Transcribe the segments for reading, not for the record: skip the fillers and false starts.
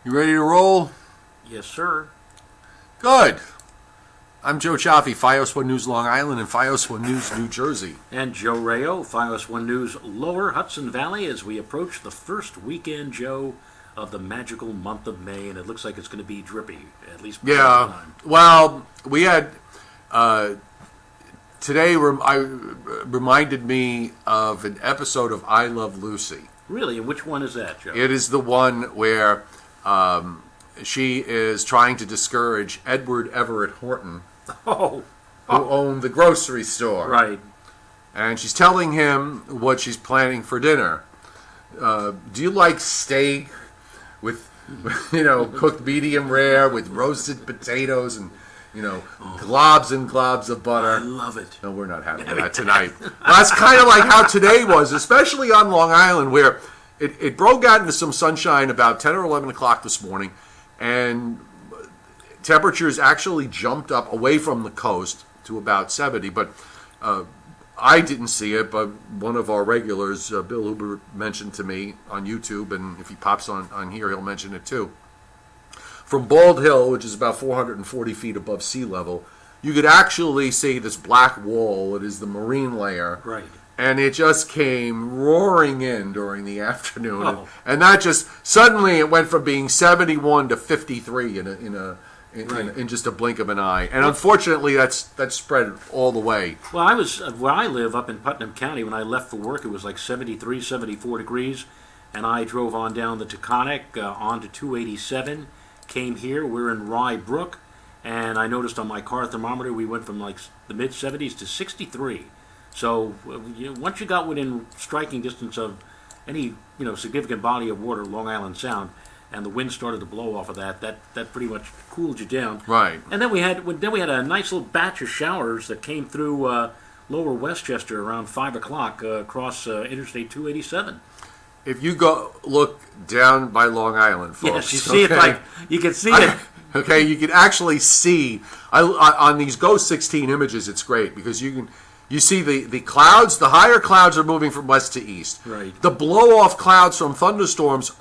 You ready to roll? Yes, sir. Good. I'm Joe Cioffi, Fios 1 News Long Island and Fios 1 News New Jersey. And Joe Rayo, Fios 1 News Lower Hudson Valley, as we approach the first weekend, Joe, of the magical month of May, and it looks like it's going to be drippy, at least part of the time. Well, we had... today reminded me of an episode of I Love Lucy. Really? And which one is that, Joe? It is the one where she is trying to discourage Edward Everett Horton, who owned the grocery store. Right. And she's telling him what she's planning for dinner. Do you like steak with, cooked medium rare with roasted potatoes and, globs and globs of butter? I love it. No, we're not having that tonight. Well, that's kind of like how today was, especially on Long Island, where it broke out into some sunshine about 10 or 11 o'clock this morning, and temperatures actually jumped up away from the coast to about 70, but I didn't see it, but one of our regulars, Bill Huber, mentioned to me on YouTube, and if he pops on here, he'll mention it too. From Bald Hill, which is about 440 feet above sea level, you could actually see this black wall. It is the marine layer. Right. And it just came roaring in during the afternoon. And that just, suddenly it went from being 71 to 53 in just a blink of an eye. And unfortunately, that's spread all the way. Well, I was where I live up in Putnam County. When I left for work, it was like 73, 74 degrees. And I drove on down the Taconic onto 287. Came here. We're in Rye Brook. And I noticed on my car thermometer, we went from like the mid-70s to 63. So once you got within striking distance of any significant body of water, Long Island Sound, and the wind started to blow off of that pretty much cooled you down. Right. And then we had a nice little batch of showers that came through Lower Westchester around 5 o'clock across Interstate 287. If you go look down by Long Island, folks, yes, you see it you can see it. Okay, you can actually see on these Go 16 images. It's great because you see the clouds. The higher clouds are moving from west to east. Right. The blow-off clouds from thunderstorms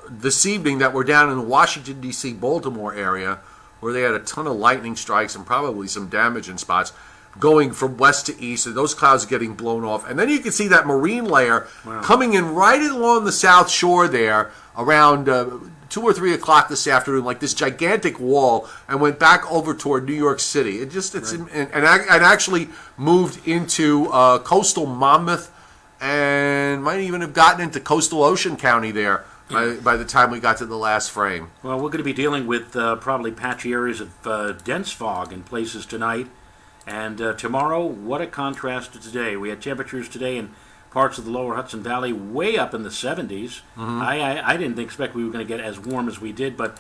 this evening that were down in the Washington, D.C., Baltimore area, where they had a ton of lightning strikes and probably some damage in spots, going from west to east, and those clouds are getting blown off. And then you can see that marine layer coming in right along the south shore there around 2 or 3 o'clock this afternoon, like this gigantic wall, and went back over toward New York City. And actually moved into coastal Monmouth, and might even have gotten into coastal Ocean County there by the time we got to the last frame. Well, we're going to be dealing with probably patchy areas of dense fog in places tonight. And tomorrow, what a contrast to today. We had temperatures today in parts of the lower Hudson Valley way up in the 70s. Mm-hmm. I didn't expect we were going to get as warm as we did, but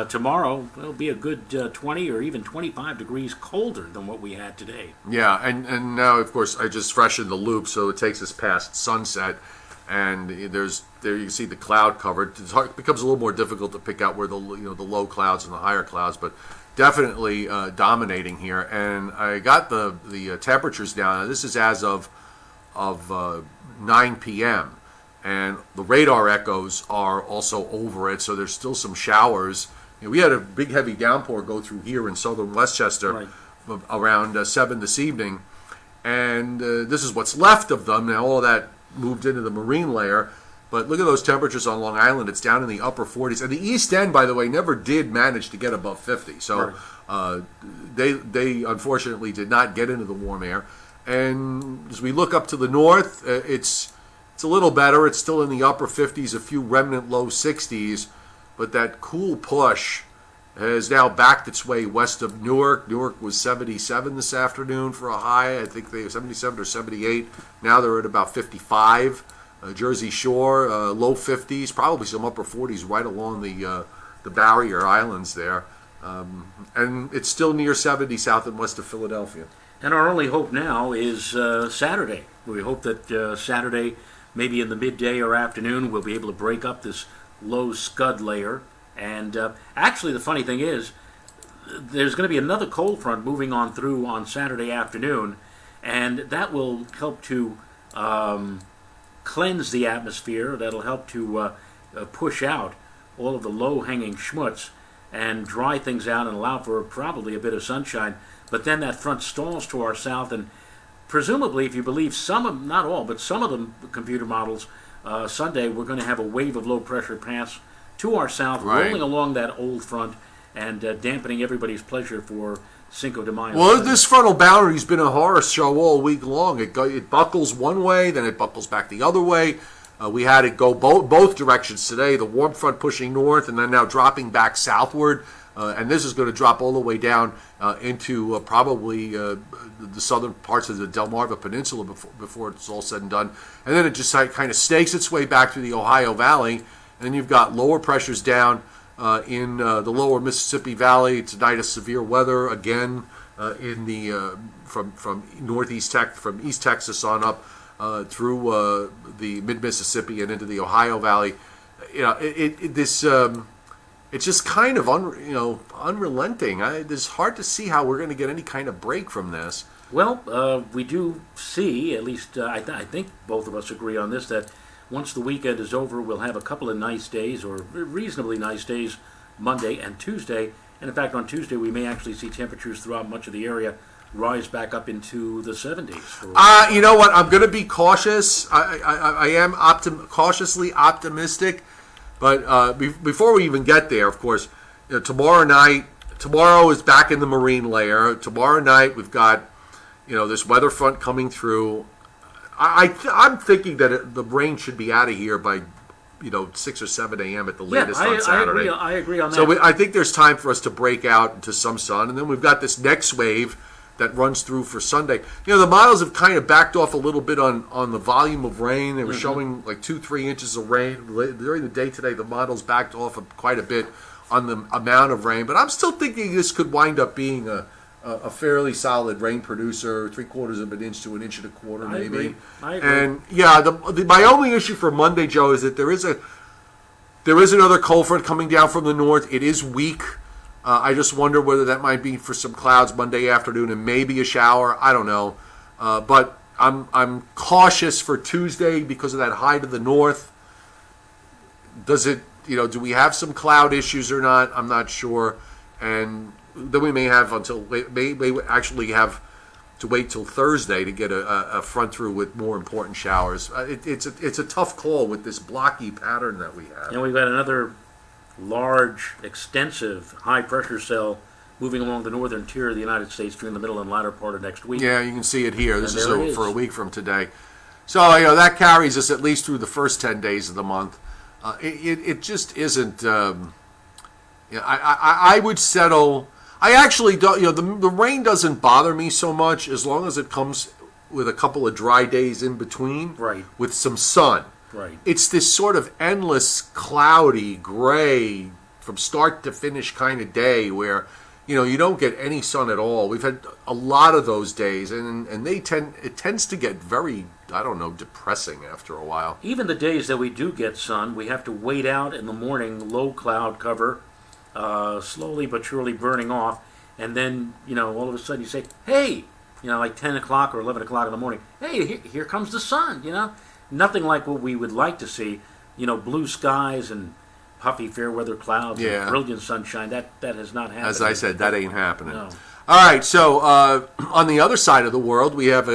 tomorrow it'll be a good 20 or even 25 degrees colder than what we had today. Yeah, and now, of course, I just freshened the loop, so it takes us past sunset, and there you see the cloud cover. It becomes a little more difficult to pick out where the low clouds and the higher clouds, but definitely dominating here. And I got the temperatures down. This is as of 9 p.m. and the radar echoes are also over it, so there's still some showers. We had a big heavy downpour go through here in southern Westchester around 7 this evening, and this is what's left of them. Now all of that moved into the marine layer, but look at those temperatures on Long Island. It's down in the upper 40s, and the East End, by the way, never did manage to get above 50, so they unfortunately did not get into the warm air. And as we look up to the north, it's a little better. It's still in the upper 50s, a few remnant low 60s, but that cool push has now backed its way west of Newark. Newark was 77 this afternoon for a high. I think they were 77 or 78. Now they're at about 55. Jersey Shore, low 50s, probably some upper 40s right along the barrier islands there. And it's still near 70 south and west of Philadelphia. And our only hope now is Saturday. We hope that Saturday, maybe in the midday or afternoon, we'll be able to break up this low scud layer. And actually, the funny thing is, there's going to be another cold front moving on through on Saturday afternoon, and that will help to cleanse the atmosphere. That'll help to push out all of the low-hanging schmutz and dry things out and allow for probably a bit of sunshine. But then that front stalls to our south, and presumably, if you believe some of, not all, but some of the computer models, Sunday we're going to have a wave of low-pressure pass to our south, Right. rolling along that old front and dampening everybody's pleasure for Cinco de Mayo. Well, this frontal boundary's been a horror show all week long. It buckles one way, then it buckles back the other way. We had it go both directions today. The warm front pushing north, and then now dropping back southward. And this is going to drop all the way down into probably the southern parts of the Delmarva Peninsula before it's all said and done. And then it just kind of stakes its way back through the Ohio Valley. And then you've got lower pressures down in the lower Mississippi Valley. Tonight, a severe weather again in the from East Texas on up through the mid Mississippi and into the Ohio Valley. You know, it's just kind of unrelenting. It's hard to see how we're going to get any kind of break from this. Well, we do see, at least I think both of us agree on this, that once the weekend is over, we'll have a couple of nice days, or reasonably nice days, Monday and Tuesday. And in fact, on Tuesday, we may actually see temperatures throughout much of the area rise back up into the 70s. You know what? I'm going to be cautious. I am cautiously optimistic. But before we even get there, of course, tomorrow is back in the marine layer. Tomorrow night, we've got, this weather front coming through. I'm thinking that the rain should be out of here by, 6 or 7 a.m. at the latest on Saturday. I agree on that. So I think there's time for us to break out into some sun. And then we've got this next wave that runs through for Sunday. The models have kind of backed off a little bit on the volume of rain. They were showing like 2-3 inches of rain. During the day today, the models backed off quite a bit on the amount of rain. But I'm still thinking this could wind up being a fairly solid rain producer, 3/4 of an inch to an inch and a quarter, maybe. I agree. And yeah, my only issue for Monday, Joe, is that there is another cold front coming down from the north. It is weak. I just wonder whether that might be for some clouds Monday afternoon and maybe a shower. I don't know, but I'm cautious for Tuesday because of that high to the north. Does it? Do we have some cloud issues or not? I'm not sure, and then we may have may actually have to wait till Thursday to get a front through with more important showers. It's a tough call with this blocky pattern that we have. And we've got another large, extensive, high-pressure cell moving along the northern tier of the United States during the middle and latter part of next week. Yeah, you can see it here. This is is for a week from today. So, that carries us at least through the first 10 days of the month. It just isn't... I would settle... I actually don't... the rain doesn't bother me so much as long as it comes with a couple of dry days in between. Right. With some sun. Right. It's this sort of endless, cloudy, gray, from start to finish kind of day where, you don't get any sun at all. We've had a lot of those days, and it tends to get very, depressing after a while. Even the days that we do get sun, we have to wait out in the morning, low cloud cover, slowly but surely burning off, and then, all of a sudden you say, hey, like 10 o'clock or 11 o'clock in the morning, hey, here comes the sun, Nothing like what we would like to see, blue skies and puffy fair weather clouds and brilliant sunshine. That has not happened. As I said, that ain't happening. No. All right, so on the other side of the world, we have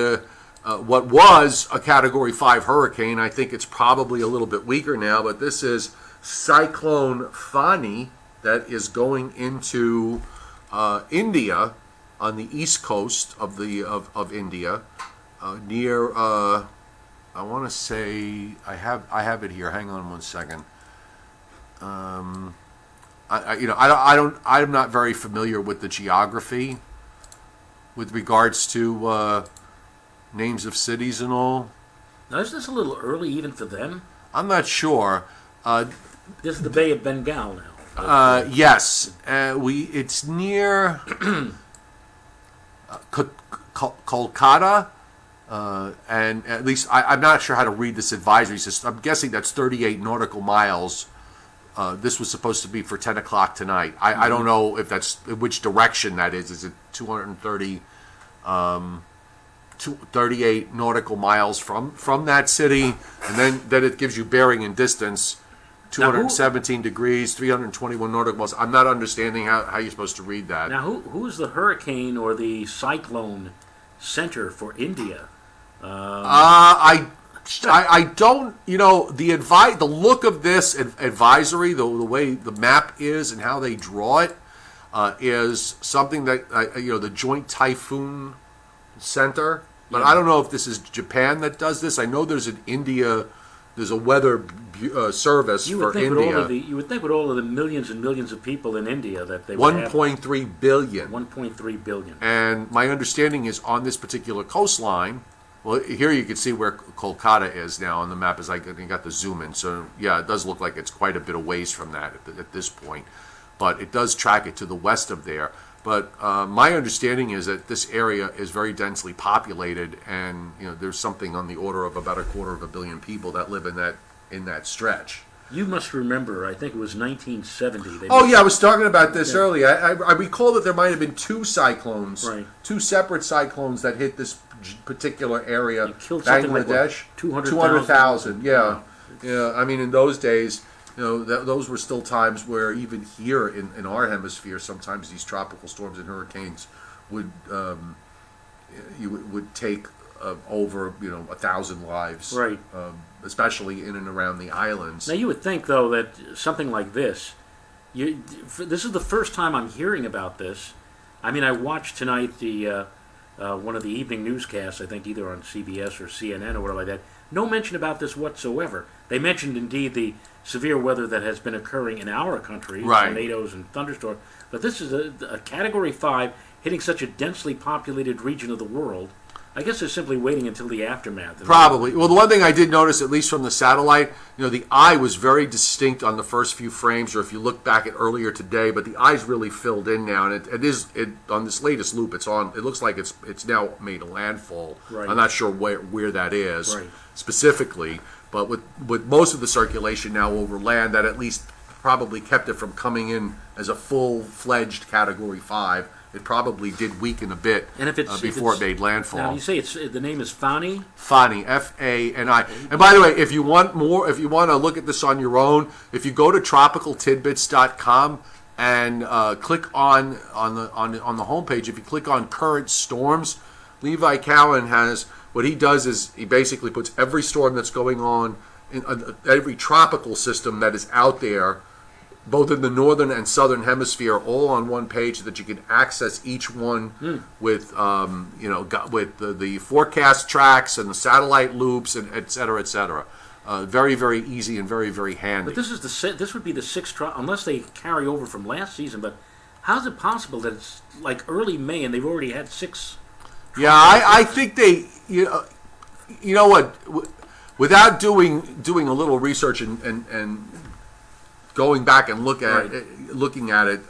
what was a Category 5 hurricane. I think it's probably a little bit weaker now, but this is Cyclone Fani that is going into India on the east coast of India near. I want to say I have it here. Hang on one second. I'm not very familiar with the geography with regards to names of cities and all. Now, isn't this a little early even for them? I'm not sure. This is the Bay of Bengal now. Yes, it's near Kolkata. And at least I'm not sure how to read this advisory system. I'm guessing that's 38 nautical miles. This was supposed to be for 10 o'clock tonight. I don't know if that's which direction that is. Is it 38 nautical miles from that city? And then it gives you bearing and distance 217 degrees, 321 nautical miles. I'm not understanding how you're supposed to read that. Now, who's the hurricane or the cyclone center for India? I don't, the look of this advisory, the way the map is and how they draw it, is something that, the Joint Typhoon Center. But I don't know if this is Japan that does this. I know there's a weather service for India. You would think with all of the millions and millions of people in India that they would have 1.3 billion. 1.3 billion. And my understanding is on this particular coastline, well, here you can see where Kolkata is now on the map as I got the zoom in. So, yeah, it does look like it's quite a bit of ways from that at this point. But it does track it to the west of there. But my understanding is that this area is very densely populated, and there's something on the order of about 250 million people that live in that stretch. You must remember, I think it was 1970. I was talking about this earlier. I recall that there might have been two cyclones, two separate cyclones that hit this particular area, and killed something Bangladesh. Like 200,000. Yeah. I mean, in those days, those were still times where even here in our hemisphere, sometimes these tropical storms and hurricanes would take over 1,000 lives, right? Especially in and around the islands. Now you would think though that something like this, this is the first time I'm hearing about this. I mean, I watched tonight the one of the evening newscasts, I think either on CBS or CNN or whatever like that. No mention about this whatsoever. They mentioned indeed the severe weather that has been occurring in our country, tornadoes and thunderstorms. But this is a Category 5 hitting such a densely populated region of the world. I guess they're simply waiting until the aftermath. Probably. Well, the one thing I did notice, at least from the satellite, the eye was very distinct on the first few frames, or if you look back at earlier today, but the eye's really filled in now, and it is on this latest loop. It looks like it's now made a landfall. Right. I'm not sure where that is right. specifically, but with most of the circulation now over land, that at least probably kept it from coming in as a full-fledged Category 5. It probably did weaken a bit before it made landfall. Now you say the name is Fani? Fani, F-A-N-I. And by the way, if you want to look at this on your own, if you go to tropicaltidbits.com and click on the homepage, if you click on current storms, Levi Cowan has, what he does is he basically puts every storm that's going on in every tropical system that is out there, both in the northern and southern hemisphere, all on one page, so that you can access each one with the forecast tracks and the satellite loops and et cetera, et cetera. Very, very easy and very, very handy. But this would be the sixth unless they carry over from last season. But how is it possible that it's like early May and they've already had 6? Yeah, I think they, you know what, without doing a little research and going back and looking at it,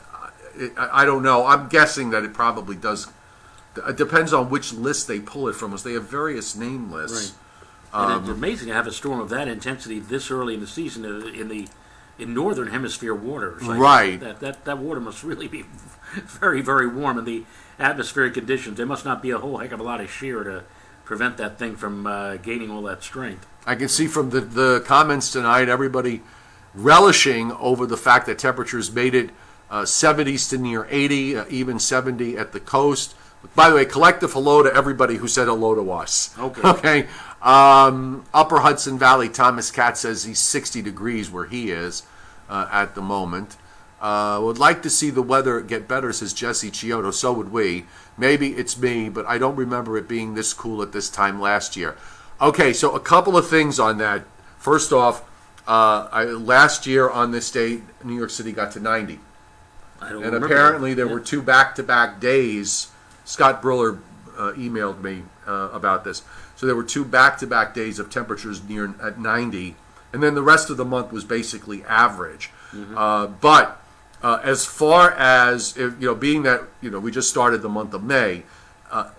I don't know. I'm guessing that it probably does. It depends on which list they pull it from, as they have various name lists. Right. And it's amazing to have a storm of that intensity this early in the season in northern hemisphere waters. Right. That water must really be very, very warm, and the atmospheric conditions. There must not be a whole heck of a lot of shear to prevent that thing from gaining all that strength. I can see from the comments tonight, everybody relishing over the fact that temperatures made it 70s to near 80, even 70 at the coast. By the way, collective hello to everybody who said hello to us. Okay. Upper Hudson Valley, Thomas Katz says he's 60 degrees where he is at the moment. Would like to see the weather get better, says Jesse Chiodo. So would we. Maybe it's me, but I don't remember it being this cool at this time last year. Okay, so a couple of things on that. First off, last year on this date, New York City got to 90. And apparently there were 2 back-to-back days. Scott Briller emailed me about this. So there were 2 back-to-back days of temperatures near at 90, and then the rest of the month was basically average. But as far as being that we just started the month of May,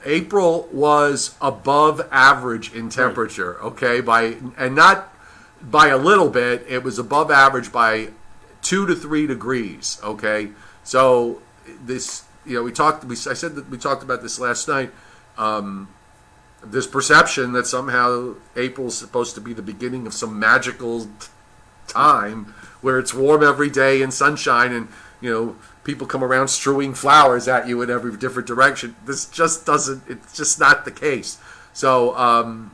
April was above average in temperature. Okay, not by a little bit. It was above average by 2 to 3 degrees. Okay, so this we talked about this last night. This perception that somehow April's supposed to be the beginning of some magical time where it's warm every day and sunshine, and people come around strewing flowers at you in every different direction. This just doesn't. It's just not the case. So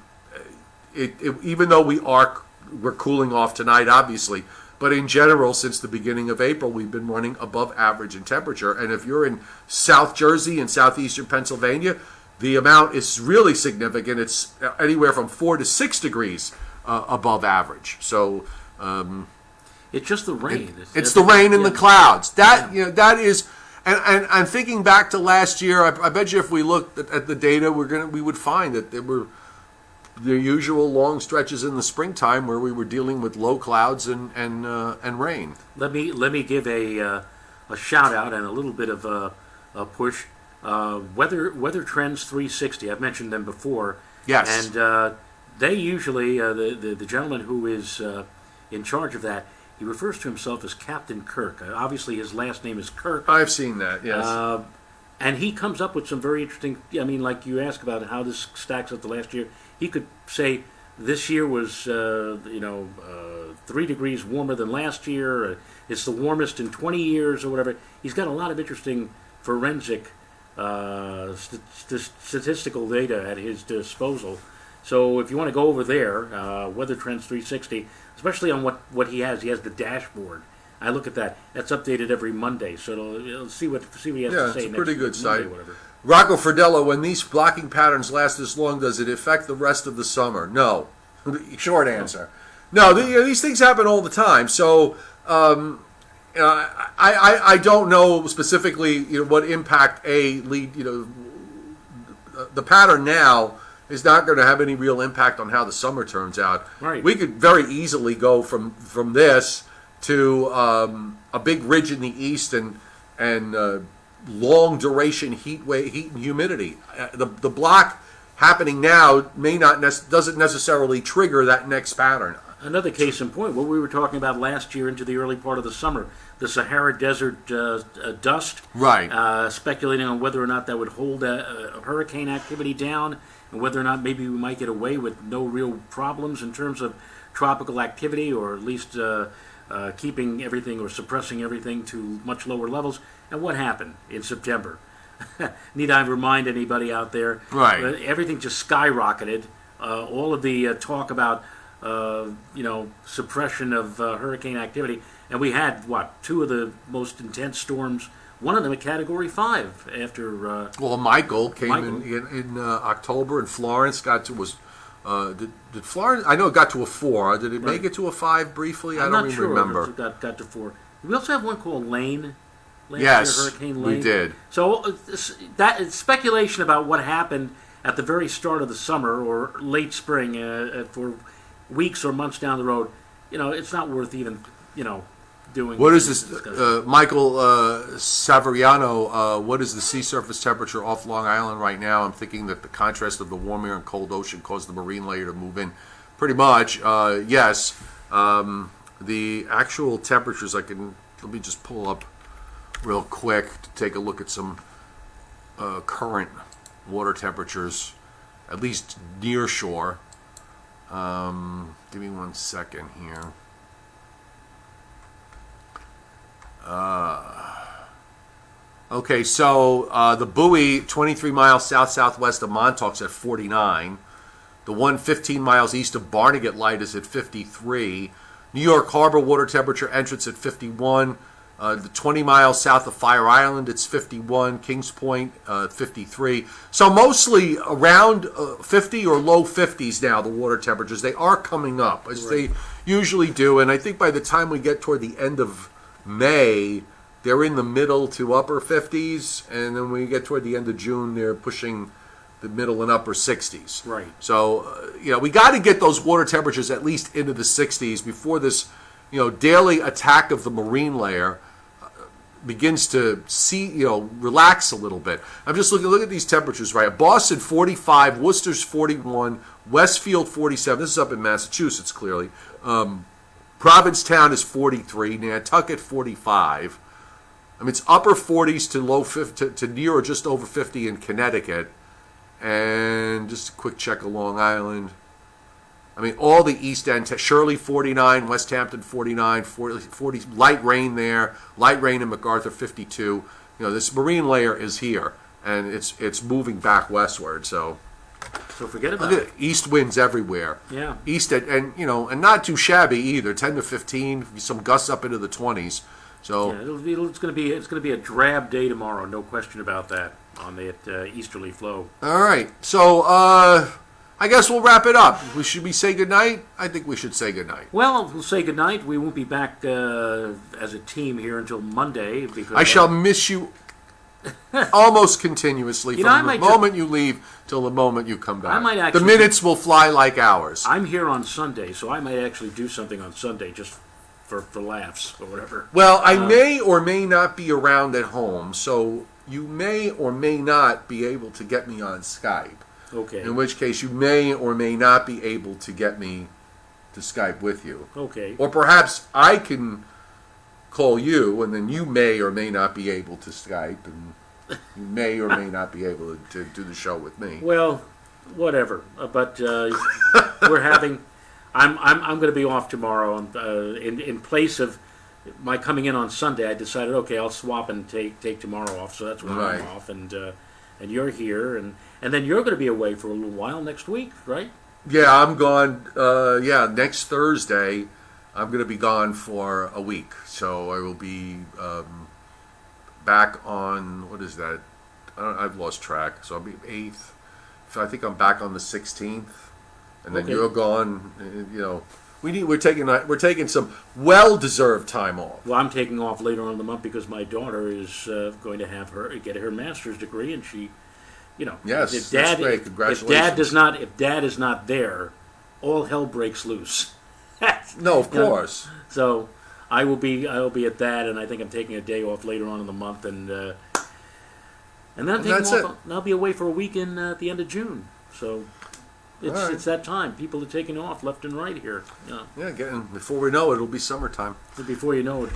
even though we're cooling off tonight, obviously, but in general, since the beginning of April, we've been running above average in temperature. And if you're in South Jersey and southeastern Pennsylvania, the amount is really significant. It's anywhere from 4 to 6 degrees above average. So it's just the rain. It's the rain and the clouds. That that is, and thinking back to last year, I bet you if we looked at the data, we would find that there were the usual long stretches in the springtime where we were dealing with low clouds and rain. Let me give a shout out and a little bit of a push. Weather Trends 360. I've mentioned them before. Yes. And they usually the gentleman who is in charge of that, he refers to himself as Captain Kirk. Obviously, his last name is Kirk. I've seen that. Yes. And he comes up with some very interesting. I mean, like you asked about how this stacks up to last year. He could say this year was 3 degrees warmer than last year. It's the warmest in 20 years or whatever. He's got a lot of interesting forensic statistical data at his disposal. So if you want to go over there, Weather Trends 360, especially on what he has the dashboard. I look at that. That's updated every Monday, so it'll see what he has to say. It's a pretty good Monday, site. whatever. Rocco Fridello, when these blocking patterns last this long, does it affect the rest of the summer? No. Short answer. No, these things happen all the time. So I don't know specifically what impact the pattern now is not going to have any real impact on how the summer turns out. Right. We could very easily go from this to a big ridge in the east and long duration heat and humidity. The block happening now doesn't necessarily trigger that next pattern. Another case in point, what we were talking about last year into the early part of the summer, the Sahara Desert dust. Right. Speculating on whether or not that would hold hurricane activity down, and whether or not maybe we might get away with no real problems in terms of tropical activity, or at least keeping everything or suppressing everything to much lower levels. And what happened in September? Need I remind anybody out there? Right. Everything just skyrocketed. All of the talk about suppression of hurricane activity, and we had 2 of the most intense storms. One of them a Category 5 after. Michael came in October, and Florence did Florence? I know it got to a 4. Did it make it to a 5 briefly? I don't even remember. It got to 4. We also have one called Lane. Yes, Hurricane Lane. we did. So that speculation about what happened at the very start of the summer or late spring for weeks or months down the road, it's not worth even doing. What is this, Michael Saveriano? What is the sea surface temperature off Long Island right now? I'm thinking that the contrast of the warm air and cold ocean caused the marine layer to move in. Pretty much, yes. The actual temperatures, let me just pull up real quick to take a look at some current water temperatures, at least near shore. Give me 1 second here. Okay, so the buoy, 23 miles south-southwest of Montauk's at 49. The one 15 miles east of Barnegat Light is at 53. New York Harbor water temperature entrance at 51. The 20 miles south of Fire Island, it's 51. Kings Point, 53. So mostly around 50 or low 50s now, the water temperatures. They are coming up, as they usually do. And I think by the time we get toward the end of May, they're in the middle to upper 50s. And then when we get toward the end of June, they're pushing the middle and upper 60s. Right. So, we got to get those water temperatures at least into the 60s before this, daily attack of the marine layer begins to relax a little bit. I'm just look at these temperatures, right? Boston 45, Worcester's 41, Westfield 47. This is up in Massachusetts, clearly. Provincetown is 43, Nantucket 45. I mean, it's upper 40s to low 50, to near or just over 50 in Connecticut. And just a quick check of Long Island. I mean, all the East End, Shirley 49, West Hampton 49, 40, light rain there, light rain in MacArthur 52. You know, this marine layer is here, and it's moving back westward. So forget about it. East winds everywhere. Yeah. East and you know, and not too shabby either. 10 to 15, some gusts up into the 20s. So yeah, it's going to be a drab day tomorrow, no question about that on the easterly flow. All right, so I guess we'll wrap it up. Should we say goodnight? I think we should say goodnight. Well, we'll say goodnight. We won't be back as a team here until Monday because I shall miss you almost continuously from the moment you leave till the moment you come back. The minutes will fly like hours. I'm here on Sunday, so I might actually do something on Sunday just for laughs or whatever. Well, I may or may not be around at home, so you may or may not be able to get me on Skype. Okay. In which case you may or may not be able to get me to Skype with you. Okay. Or perhaps I can call you, and then you may or may not be able to Skype, and you may or may not be able to do the show with me. Well, whatever. But we're having. I'm going to be off tomorrow. In place of my coming in on Sunday, I decided, okay, I'll swap and take tomorrow off. So that's when Right. I'm off, and you're here, and then you're going to be away for a little while next week, right? Yeah, I'm gone. Next Thursday, I'm going to be gone for a week. So I will be back on, what is that? I've lost track. So I'll be 8th. So I think I'm back on the 16th. And then you're gone. You know, we're taking some well-deserved time off. Well, I'm taking off later on in the month because my daughter is going to get her master's degree, and she, you know, yes, if Dad, that's great. Congratulations. If Dad is not there, all hell breaks loose. No, of course. So I will be at that, and I think I'm taking a day off later on in the month, and then I'm taking off. I'll be away for a week at the end of June. So. It's that time. People are taking off left and right here. Yeah, before we know it, it'll be summertime. Before you know it,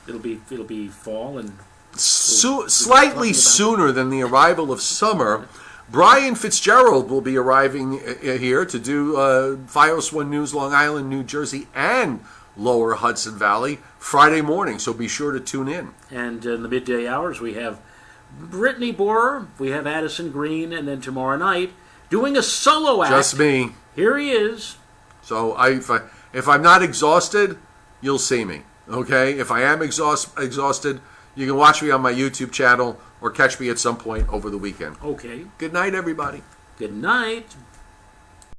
it'll be fall and slightly sooner than the arrival of summer. Brian Fitzgerald will be arriving here to do FiOS 1 News, Long Island, New Jersey, and Lower Hudson Valley Friday morning. So be sure to tune in. And in the midday hours, we have Brittany Borer, we have Addison Green, and then tomorrow night. Doing a solo act. Just me. Here he is. So if I'm not exhausted, you'll see me. Okay? If I am exhausted, you can watch me on my YouTube channel or catch me at some point over the weekend. Okay. Good night, everybody. Good night.